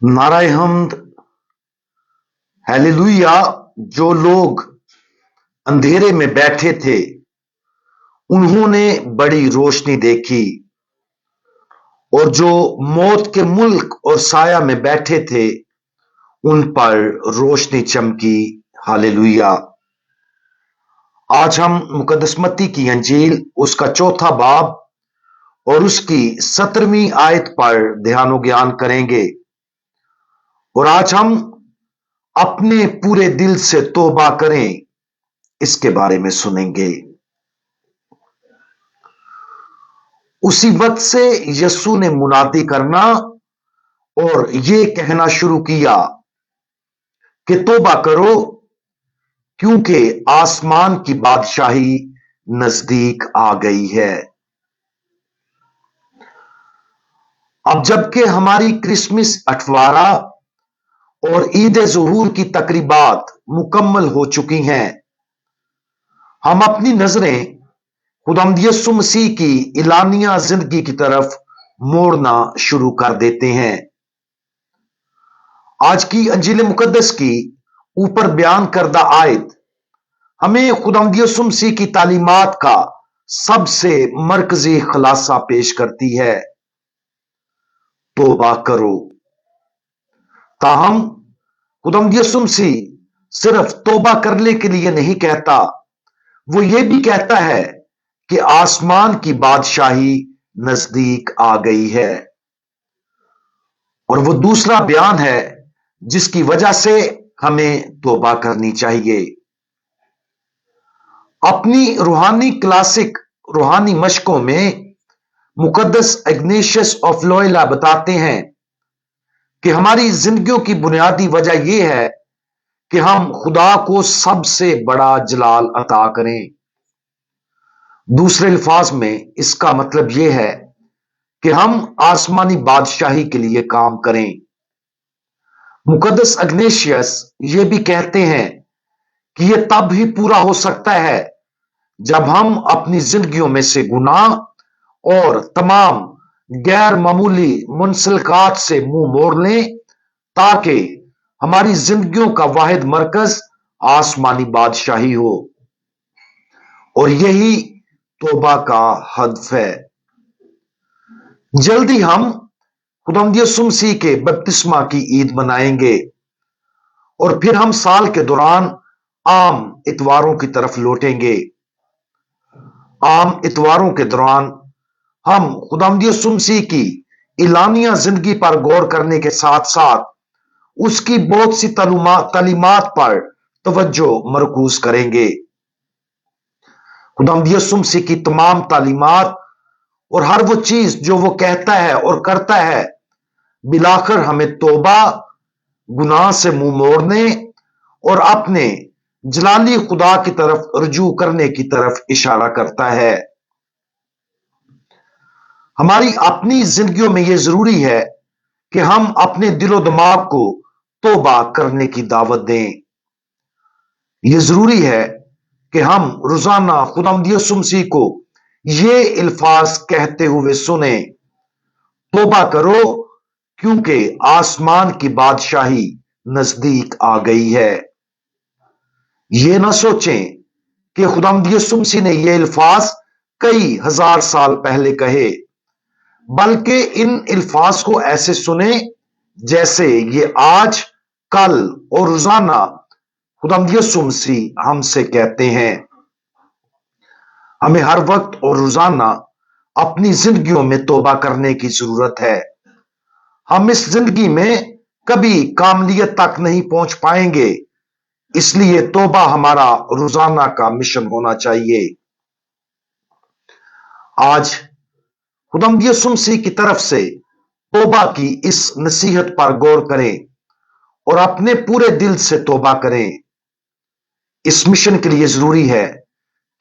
नाराय हमद। Hallelujah. जो लोग अंधेरे में बैठे थे उन्होंने बड़ी रोशनी देखी, और जो मौत के मुल्क और साया में बैठे थे उन पर रोशनी चमकी। हालेलुया। आज हम मुकद्दस मत्ती की अंजील उसका चौथा बाब और उसकी 17वीं आयत पर ध्यान ज्ञान करेंगे। और आज हम अपने पूरे दिल से तौबा करें इसके बारे में सुनेंगे। उसी वक्त से यीशु ने मुनादी करना और ये कहना शुरू किया कि तौबा करो, क्योंकि आसमान की बादशाही नजदीक आ गई है। अब जबकि हमारी क्रिसमस अठवारा और ईद ज़ुहूर की तकरीबात मुकम्मल हो चुकी हैं, हम अपनी नजरें खुदावंद यीशु मसीह की इलानिया जिंदगी की तरफ मोड़ना शुरू कर देते हैं। आज की अंजील मुकद्दस की ऊपर बयान करदा आयत हमें खुदावंद यीशु मसीह की तालीमात का सबसे मरकजी खुलासा पेश करती है, तौबा करो। ताहम खुदावंद यीशु मसीह सिर्फ तौबा करने के लिए नहीं कहता, वो ये भी कहता है कि आसमान की बादशाही नजदीक आ गई है। और वो दूसरा बयान है जिसकी वजह से हमें तौबा करनी चाहिए। अपनी रूहानी क्लासिक रूहानी मशकों में मुकद्दस इग्नेशियस ऑफ लोयोला बताते हैं कि हमारी जिंदगियों की बुनियादी वजह यह है कि हम खुदा को सबसे बड़ा जलाल अता करें। दूसरे अल्फाज में इसका मतलब यह है कि हम आसमानी बादशाही के लिए काम करें। मुकद्दस इग्नेशियस ये भी कहते हैं कि यह तब ही पूरा हो सकता है जब हम अपनी जिंदगियों में से गुनाह और तमाम गैर मामूली मुनसलकात से मुंह मोड़ लें, ताकि हमारी जिंदगियों का वाहिद मरकज आसमानी बादशाही हो। और यही तौबा का हदफ है। जल्दी हम खुदावंद यीशु मसीह के बपतिस्मा की ईद मनाएंगे और फिर हम साल के दौरान आम इतवारों की तरफ लौटेंगे। आम इतवारों के दौरान हम खुदावंद यीशु मसीह की इलानिया जिंदगी पर गौर करने के साथ साथ उसकी बहुत सी तालीमात पर तवज्जो मरकूज करेंगे। खुदावंद यीशु मसीह की तमाम तालीमात और हर वो चीज जो वो कहता है और करता है, बिलाखिर हमें तौबा, गुनाह से मुंह मोड़ने और अपने जलाली खुदा की तरफ रुजू करने की तरफ इशारा करता है। हमारी अपनी जिंदगियों में यह जरूरी है कि हम अपने दिलो दिमाग को तौबा करने की दावत दें। यह जरूरी है कि हम रोजाना खुदावंद यीशु मसीह को ये अल्फाज कहते हुए सुने, तौबा करो, क्योंकि आसमान की बादशाही नजदीक आ गई है। ये ना सोचें कि खुदावंद यीशु मसीह ने ये अल्फाज कई हजार साल पहले कहे, बल्कि इन अल्फाज को ऐसे सुने जैसे ये आज, कल और रोजाना खुदावंद यीशु मसीह हमसे कहते हैं। हमें हर वक्त और रोजाना अपनी जिंदगियों में तौबा करने की जरूरत है। हम इस जिंदगी में कभी कामलियत तक नहीं पहुंच पाएंगे, इसलिए तौबा हमारा रोजाना का मिशन होना चाहिए। आज खुदावंद यीशु मसीह की तरफ से तौबा की इस नसीहत पर गौर करें और अपने पूरे दिल से तौबा करें। इस मिशन के लिए जरूरी है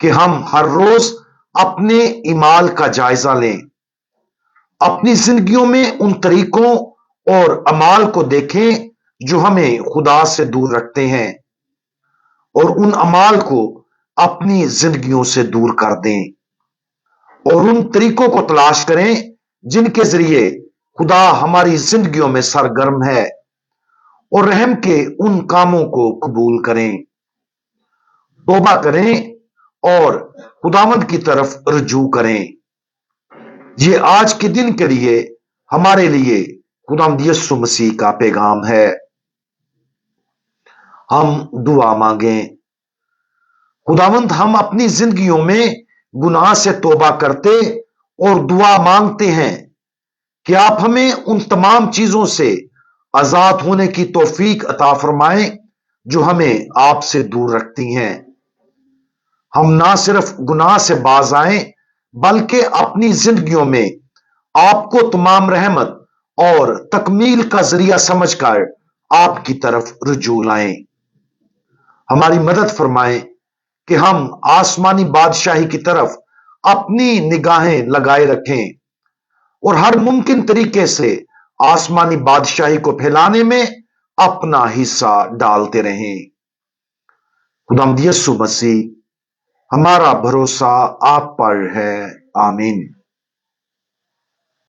कि हम हर रोज अपने ईमाल का जायजा लें, अपनी जिंदगियों में उन तरीकों और अमाल को देखें जो हमें खुदा से दूर रखते हैं, और उन अमाल को अपनी जिंदगियों से दूर कर दें, और उन तरीकों को तलाश करें जिनके जरिए खुदा हमारी जिंदगियों में सरगर्म है और रहम के उन कामों को कबूल करें, तौबा करें और खुदावंद की तरफ रुजू करें। ये आज के दिन के लिए हमारे लिए खुदावंद यीशु मसीह का पैगाम है। हम दुआ मांगें। खुदावंद, हम अपनी जिंदगियों में गुनाह से तौबा करते और दुआ मांगते हैं कि आप हमें उन तमाम चीजों से आजाद होने की तौफीक अता फरमाएं जो हमें आपसे दूर रखती हैं। हम ना सिर्फ गुनाह से बाज आएं बल्कि अपनी जिंदगियों में आपको तमाम रहमत और तकमील का जरिया समझकर आपकी तरफ रुजू लाएं। हमारी मदद फरमाएं कि हम आसमानी बादशाही की तरफ अपनी निगाहें लगाए रखें और हर मुमकिन तरीके से आसमानी बादशाही को फैलाने में अपना हिस्सा डालते रहें। खुदावंद यीशु मसीह, हमारा भरोसा आप पर है। आमीन।